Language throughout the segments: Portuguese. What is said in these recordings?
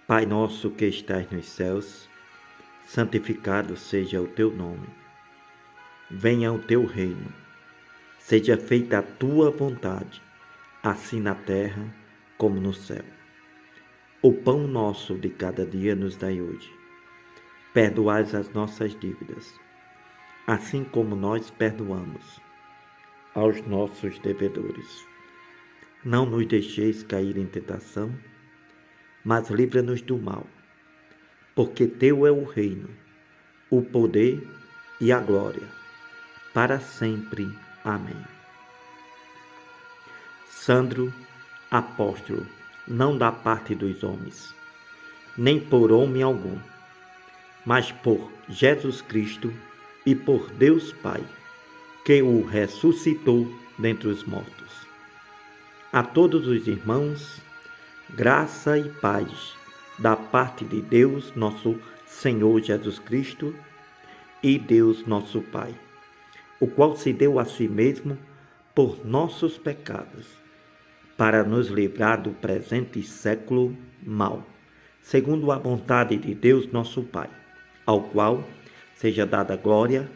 Pai nosso que estás nos céus, santificado seja o teu nome. Venha o teu reino. Seja feita a tua vontade, assim na terra como no céu. O pão nosso de cada dia nos dai hoje. Perdoai as nossas dívidas, assim como nós perdoamos aos nossos devedores. Não nos deixeis cair em tentação, mas livra-nos do mal, porque teu é o reino, o poder e a glória, para sempre. Amém. Sandro, apóstolo, não da parte dos homens, nem por homem algum, mas por Jesus Cristo e por Deus Pai, que o ressuscitou dentre os mortos. A todos os irmãos, graça e paz da parte de Deus, nosso Senhor Jesus Cristo, e Deus nosso Pai, o qual se deu a si mesmo por nossos pecados, para nos livrar do presente século mau, segundo a vontade de Deus nosso Pai, ao qual seja dada glória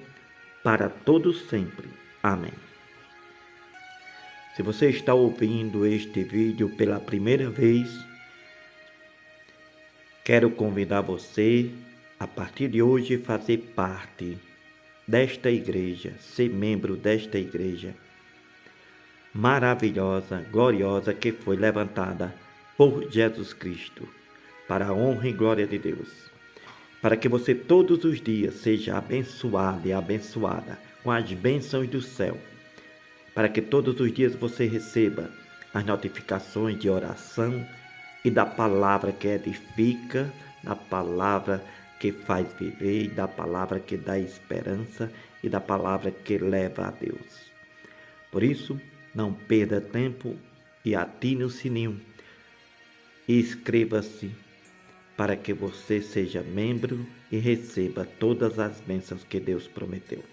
para todos sempre. Amém. Se você está ouvindo este vídeo pela primeira vez, quero convidar você, a partir de hoje, fazer parte desta igreja, ser membro desta igreja maravilhosa, gloriosa, que foi levantada por Jesus Cristo, para a honra e glória de Deus. Para que você todos os dias seja abençoado e abençoada com as bênçãos do céu. Para que todos os dias você receba as notificações de oração e da palavra que edifica, da palavra que faz viver, da palavra que dá esperança e da palavra que leva a Deus. Por isso, não perda tempo e atine o sininho e inscreva-se para que você seja membro e receba todas as bênçãos que Deus prometeu.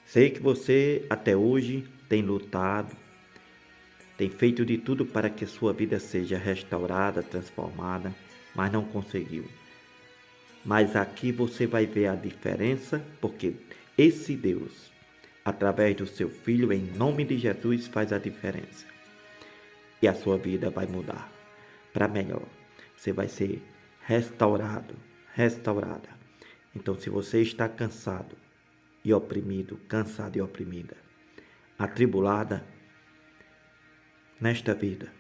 Sei que você até hoje tem lutado, tem feito de tudo para que sua vida seja restaurada, transformada, mas não conseguiu. Mas aqui você vai ver a diferença, porque esse Deus, através do seu Filho, em nome de Jesus, faz a diferença. E a sua vida vai mudar para melhor. Você vai ser restaurado, restaurada. Então, se você está cansado e oprimido, cansada e oprimida, atribulada nesta vida,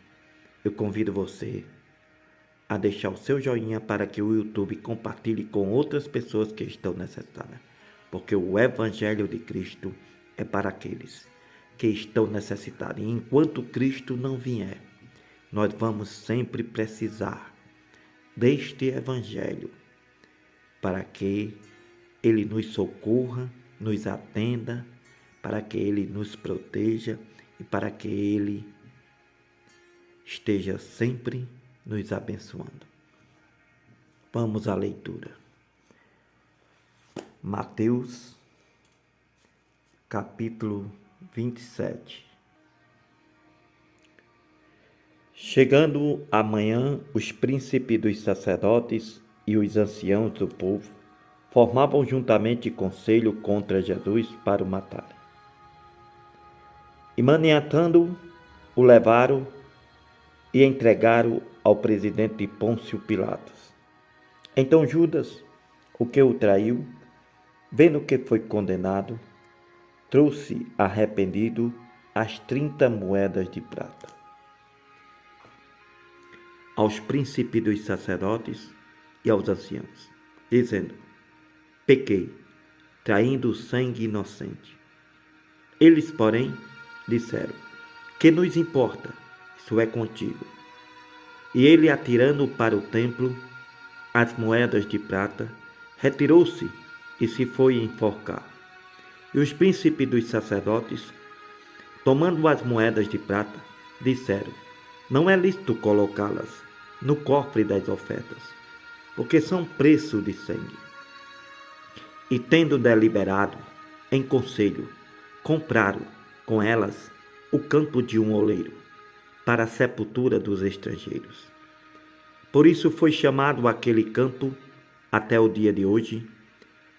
eu convido você a deixar o seu joinha para que o YouTube compartilhe com outras pessoas que estão necessitadas. Porque o Evangelho de Cristo é para aqueles que estão necessitados. E enquanto Cristo não vier, nós vamos sempre precisar deste Evangelho para que Ele nos socorra, nos atenda, para que Ele nos proteja e para que Ele esteja sempre nos abençoando. Vamos à leitura. Mateus, capítulo 27. Chegando amanhã, os príncipes dos sacerdotes e os anciãos do povo formavam juntamente conselho contra Jesus para o matarem. E maniatando-o, o levaram e entregaram ao presidente Pôncio Pilatos. Então Judas, o que o traiu, vendo que foi condenado, trouxe arrependido as 30 moedas de prata aos príncipes dos sacerdotes e aos anciãos, dizendo: pequei, traindo sangue inocente. Eles, porém, disseram: que nos importa? Isso é contigo. E ele, atirando para o templo as moedas de prata, retirou-se e se foi enforcar. E os príncipes dos sacerdotes, tomando as moedas de prata, disseram: não é lícito colocá-las no cofre das ofertas, porque são preço de sangue. E tendo deliberado em conselho, compraram com elas o campo de um oleiro, para a sepultura dos estrangeiros. Por isso foi chamado aquele campo, até o dia de hoje,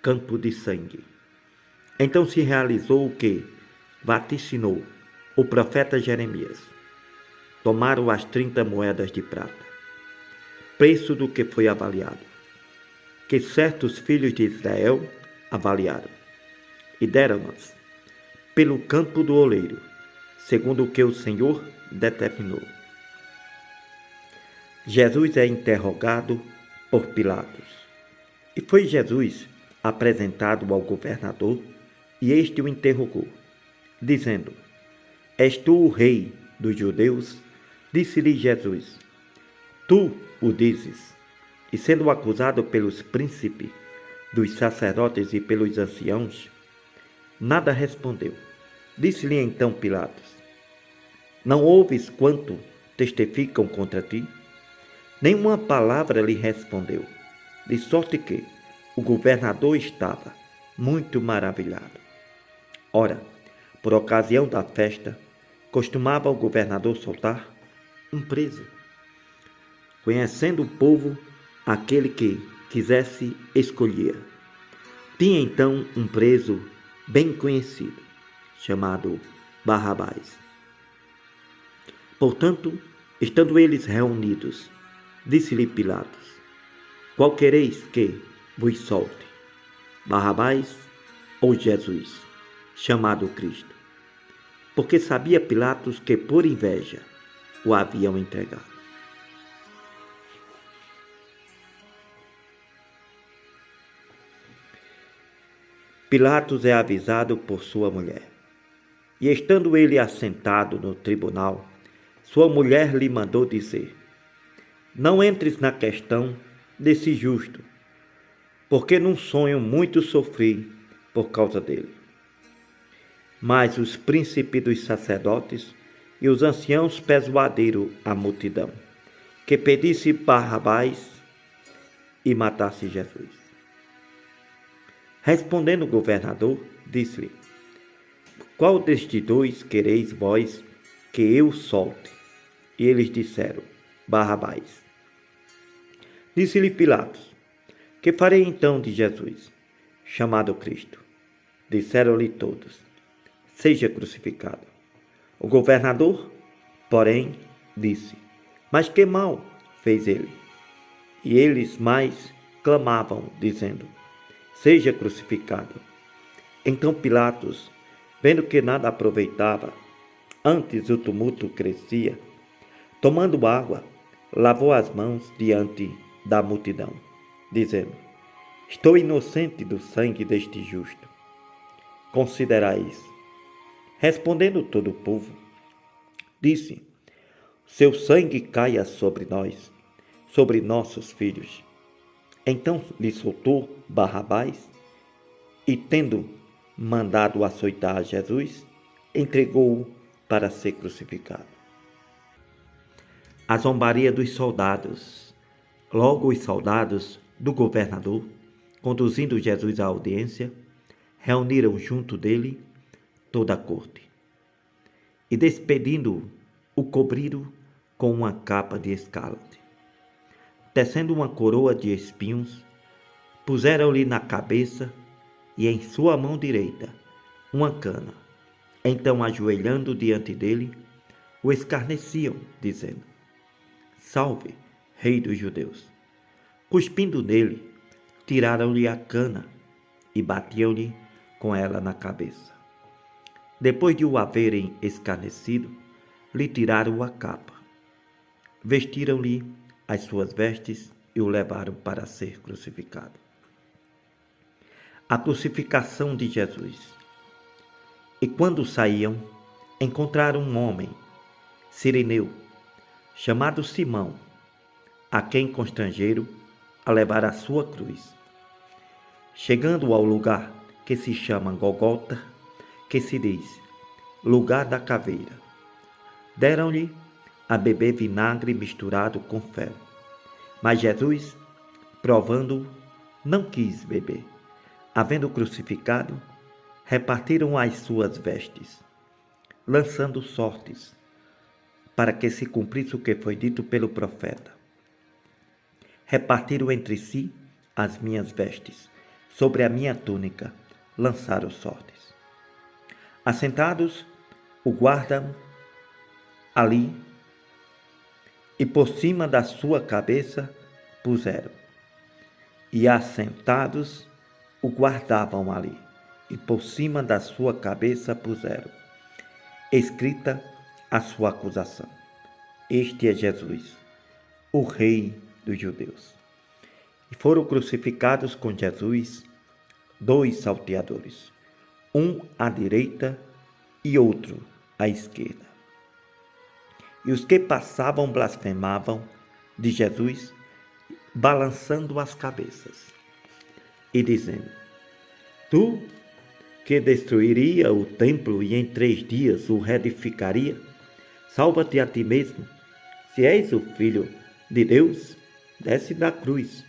campo de sangue. Então se realizou o que vaticinou o profeta Jeremias. Tomaram as 30 moedas de prata, preço do que foi avaliado, que certos filhos de Israel avaliaram, e deram-nas pelo campo do oleiro, segundo o que o Senhor determinou. Jesus é interrogado por Pilatos. E foi Jesus apresentado ao governador, e este o interrogou, dizendo: És tu o rei dos judeus? Disse-lhe Jesus: Tu o dizes. E sendo acusado pelos príncipes dos sacerdotes e pelos anciãos, nada respondeu. Disse-lhe então Pilatos: Não ouves quanto testificam contra ti? Nenhuma palavra lhe respondeu, de sorte que o governador estava muito maravilhado. Ora, por ocasião da festa, costumava o governador soltar um preso, conhecendo o povo aquele que quisesse escolher. Tinha então um preso bem conhecido, chamado Barrabás. Portanto, estando eles reunidos, disse-lhe Pilatos: Qual quereis que vos solte, Barrabás ou Jesus, chamado Cristo? Porque sabia Pilatos que por inveja o haviam entregado. Pilatos é avisado por sua mulher. E estando ele assentado no tribunal, sua mulher lhe mandou dizer: Não entres na questão desse justo, porque num sonho muito sofri por causa dele. Mas os príncipes dos sacerdotes e os anciãos persuadiram a multidão, que pedisse Barrabás e matasse Jesus. Respondendo o governador, disse-lhe: Qual destes dois quereis vós que eu solte? E eles disseram: Barrabás. Disse-lhe Pilatos: Que farei então de Jesus, chamado Cristo? Disseram-lhe todos: Seja crucificado. O governador, porém, disse: Mas que mal fez ele? E eles mais clamavam, dizendo: Seja crucificado. Então Pilatos, vendo que nada aproveitava, antes o tumulto crescia, tomando água, lavou as mãos diante da multidão, dizendo: Estou inocente do sangue deste justo. Considerai isso. Respondendo todo o povo, disse: Seu sangue caia sobre nós, sobre nossos filhos. Então lhe soltou Barrabás e, tendo mandado açoitar Jesus, entregou-o para ser crucificado. A zombaria dos soldados. Logo os soldados do governador, conduzindo Jesus à audiência, reuniram junto dele toda a corte. E despedindo-o, o cobriram com uma capa de escarlate. Tecendo uma coroa de espinhos, puseram-lhe na cabeça e em sua mão direita uma cana. Então, ajoelhando diante dele, o escarneciam, dizendo: Salve, Rei dos Judeus! Cuspindo nele, tiraram-lhe a cana e batiam-lhe com ela na cabeça. Depois de o haverem escarnecido, lhe tiraram a capa, vestiram-lhe as suas vestes e o levaram para ser crucificado. A crucificação de Jesus. E quando saíam, encontraram um homem, cireneu, chamado Simão, a quem constrangeram a levar a sua cruz. Chegando ao lugar que se chama Gólgota, que se diz lugar da caveira, deram-lhe a beber vinagre misturado com fel. Mas Jesus, provando-o, não quis beber. Havendo crucificado, repartiram as suas vestes, lançando sortes, para que se cumprisse o que foi dito pelo profeta: repartiram entre si as minhas vestes, sobre a minha túnica lançaram sortes. Assentados, o guardam ali, e por cima da sua cabeça puseram. E assentados, o guardavam ali, e por cima da sua cabeça puseram. Escrita a sua acusação: Este é Jesus, o Rei dos Judeus. E foram crucificados com Jesus 2 salteadores, um à direita e outro à esquerda. E os que passavam blasfemavam de Jesus, balançando as cabeças e dizendo: Tu que destruiria o templo e em 3 dias o reedificaria, salva-te a ti mesmo. Se és o Filho de Deus, desce da cruz.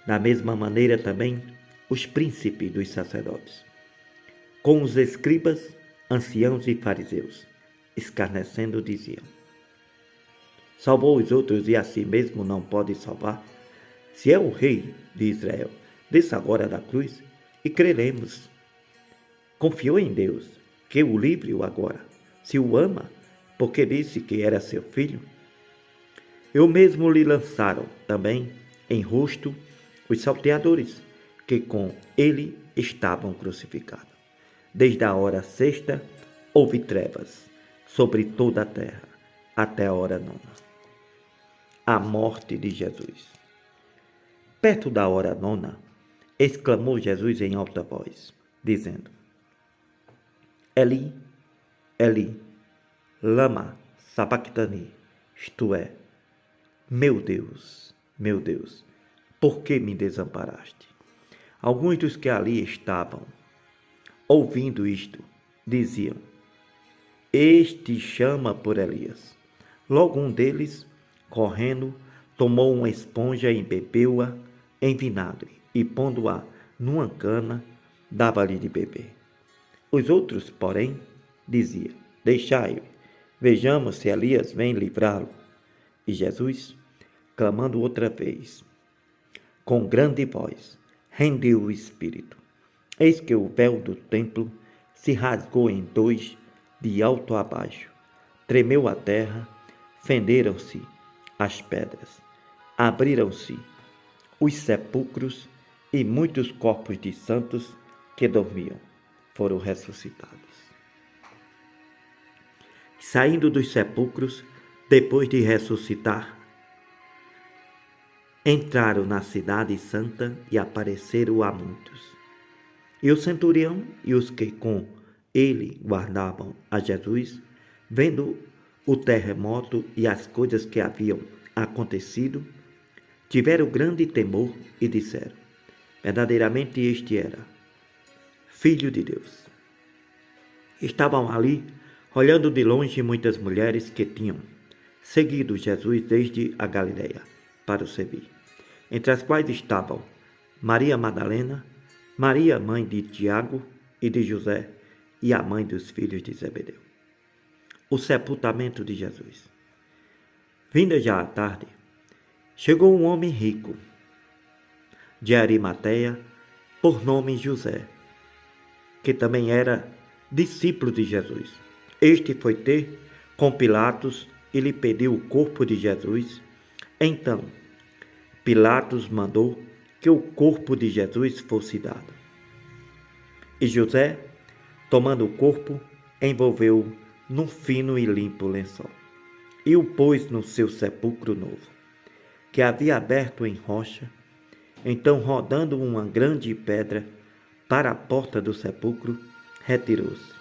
Da mesma maneira também os príncipes dos sacerdotes, com os escribas, anciãos e fariseus, escarnecendo, diziam: Salvou os outros e a si mesmo não pode salvar? Se é o rei de Israel, desça agora da cruz e creremos. Confiou em Deus, que o livre-o agora, se o ama, porque disse que era seu filho. Eu mesmo lhe lançaram também em rosto os salteadores, que com ele estavam crucificados. Desde a hora 6ª houve trevas sobre toda a terra, até a hora 9ª. A morte de Jesus. Perto da hora 9ª, exclamou Jesus em alta voz, dizendo: Eli, Eli, lama sabachthani, isto é, meu Deus, por que me desamparaste? Alguns dos que ali estavam, ouvindo isto, diziam: Este chama por Elias. Logo um deles, correndo, tomou uma esponja e embebeu-a em vinagre e, pondo-a numa cana, dava-lhe de beber. Os outros, porém, diziam: Deixai-o, vejamos se Elias vem livrá-lo. E Jesus, clamando outra vez, com grande voz, rendeu o espírito. Eis que o véu do templo se rasgou em 2, de alto a baixo. Tremeu a terra, fenderam-se as pedras, abriram-se os sepulcros e muitos corpos de santos que dormiam foram ressuscitados. Saindo dos sepulcros, depois de ressuscitar, entraram na cidade santa e apareceram a muitos. E o centurião e os que com ele guardavam a Jesus, vendo o terremoto e as coisas que haviam acontecido, tiveram grande temor e disseram: Verdadeiramente este era Filho de Deus. Estavam ali, olhando de longe, muitas mulheres que tinham seguido Jesus desde a Galileia para o servir, entre as quais estavam Maria Madalena, Maria, mãe de Tiago e de José, e a mãe dos filhos de Zebedeu. O sepultamento de Jesus. Vinda já à tarde, chegou um homem rico, de Arimateia, por nome José, que também era discípulo de Jesus. Este foi ter com Pilatos e lhe pediu o corpo de Jesus. Então, Pilatos mandou que o corpo de Jesus fosse dado. E José, tomando o corpo, envolveu-o num fino e limpo lençol e o pôs no seu sepulcro novo, que havia aberto em rocha. Então, rodando uma grande pedra para a porta do sepulcro, retirou-se.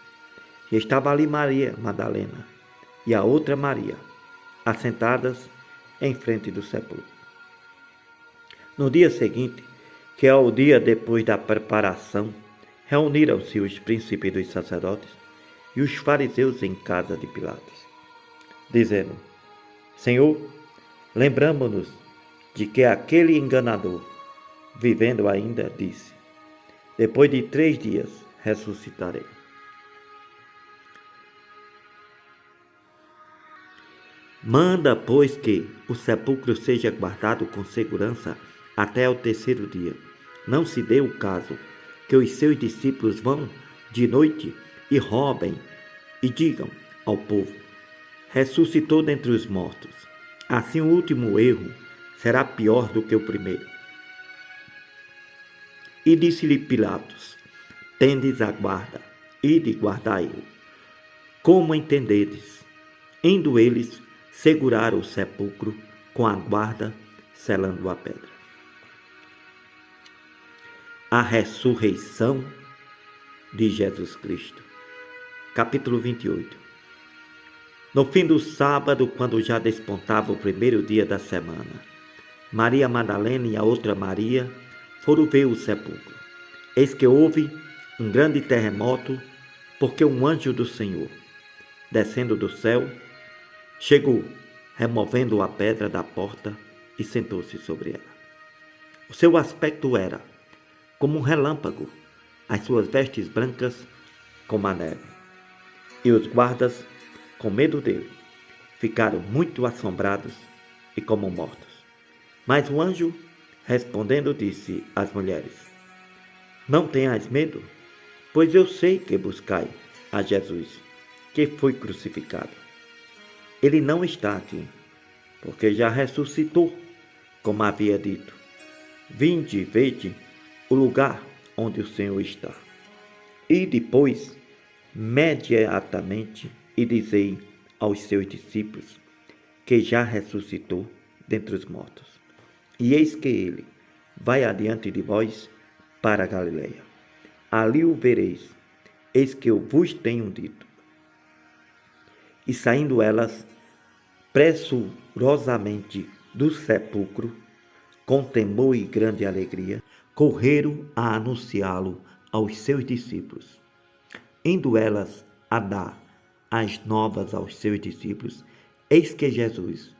E estava ali Maria Madalena e a outra Maria, assentadas em frente do sepulcro. No dia seguinte, que é o dia depois da preparação, reuniram-se os príncipes dos sacerdotes e os fariseus em casa de Pilatos, dizendo: Senhor, lembramo-nos de que aquele enganador, vivendo ainda, disse: Depois de 3 dias ressuscitarei. Manda, pois, que o sepulcro seja guardado com segurança até o terceiro dia. Não se dê o caso que os seus discípulos vão de noite e roubem e digam ao povo: ressuscitou dentre os mortos. Assim o último erro será pior do que o primeiro. E disse-lhe Pilatos: tendes a guarda, ide guardai-o, como entendedes. Indo eles, seguraram o sepulcro com a guarda, selando a pedra. A ressurreição de Jesus Cristo. Capítulo 28. No fim do sábado, quando já despontava o primeiro dia da semana, Maria Madalena e a outra Maria foram ver o sepulcro. Eis que houve um grande terremoto, porque um anjo do Senhor, descendo do céu, chegou, removendo a pedra da porta e sentou-se sobre ela. O seu aspecto era como um relâmpago, as suas vestes brancas como a neve. E os guardas, com medo dele, ficaram muito assombrados e como mortos. Mas o anjo, respondendo, disse às mulheres: não tenhais medo, pois eu sei que buscai a Jesus, que foi crucificado. Ele não está aqui, porque já ressuscitou, como havia dito. Vinde e vede o lugar onde o Senhor está. E depois, imediatamente, e dizei aos seus discípulos que já ressuscitou dentre os mortos. E eis que ele vai adiante de vós para a Galileia. Ali o vereis, eis que eu vos tenho dito. E saindo elas pressurosamente do sepulcro, com temor e grande alegria, correram a anunciá-lo aos seus discípulos. Indo elas a dar as novas aos seus discípulos, eis que Jesus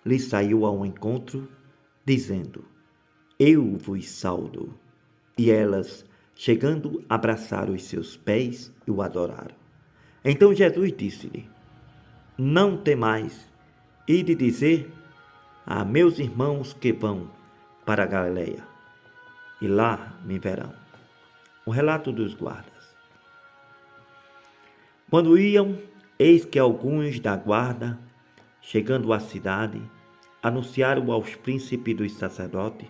lhes saiu ao encontro, dizendo: eu vos saudo. E elas, chegando, abraçaram os seus pés e o adoraram. Então Jesus disse-lhe: não temais, ide dizer a meus irmãos que vão para a Galileia, e lá me verão. O relato dos guardas. Quando iam, eis que alguns da guarda, chegando à cidade, anunciaram aos príncipes dos sacerdotes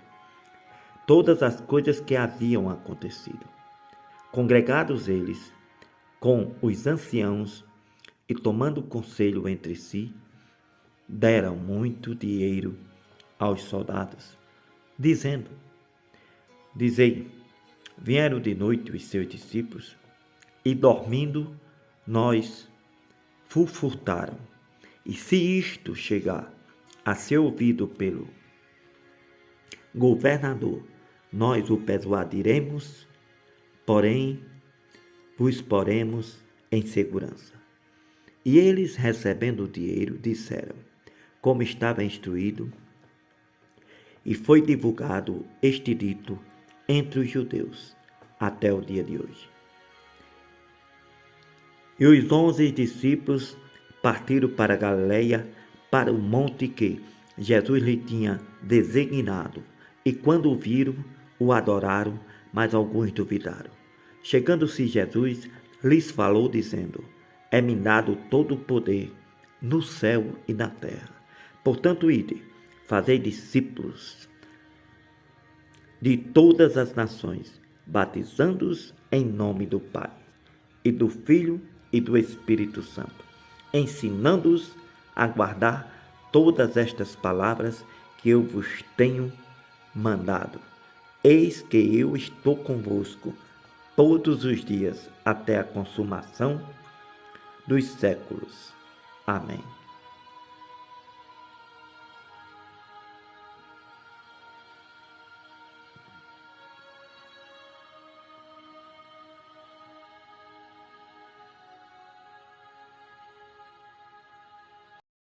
todas as coisas que haviam acontecido. Congregados eles com os anciãos e tomando conselho entre si, deram muito dinheiro aos soldados, dizendo: dizei, vieram de noite os seus discípulos, e dormindo nós furtaram. E se isto chegar a ser ouvido pelo governador, nós o persuadiremos, porém vos poremos em segurança. E eles, recebendo o dinheiro, disseram como estava instruído, e foi divulgado este dito entre os judeus até o dia de hoje. E os 11 discípulos partiram para a Galileia, para o monte que Jesus lhe tinha designado, e quando o viram, o adoraram, mas alguns duvidaram. Chegando-se Jesus, lhes falou, dizendo: é-me dado todo o poder no céu e na terra. Portanto, ide, fazei discípulos de todas as nações, batizando-os em nome do Pai, e do Filho e do Espírito Santo, ensinando-os a guardar todas estas palavras que eu vos tenho mandado. Eis que eu estou convosco todos os dias até a consumação dos séculos. Amém.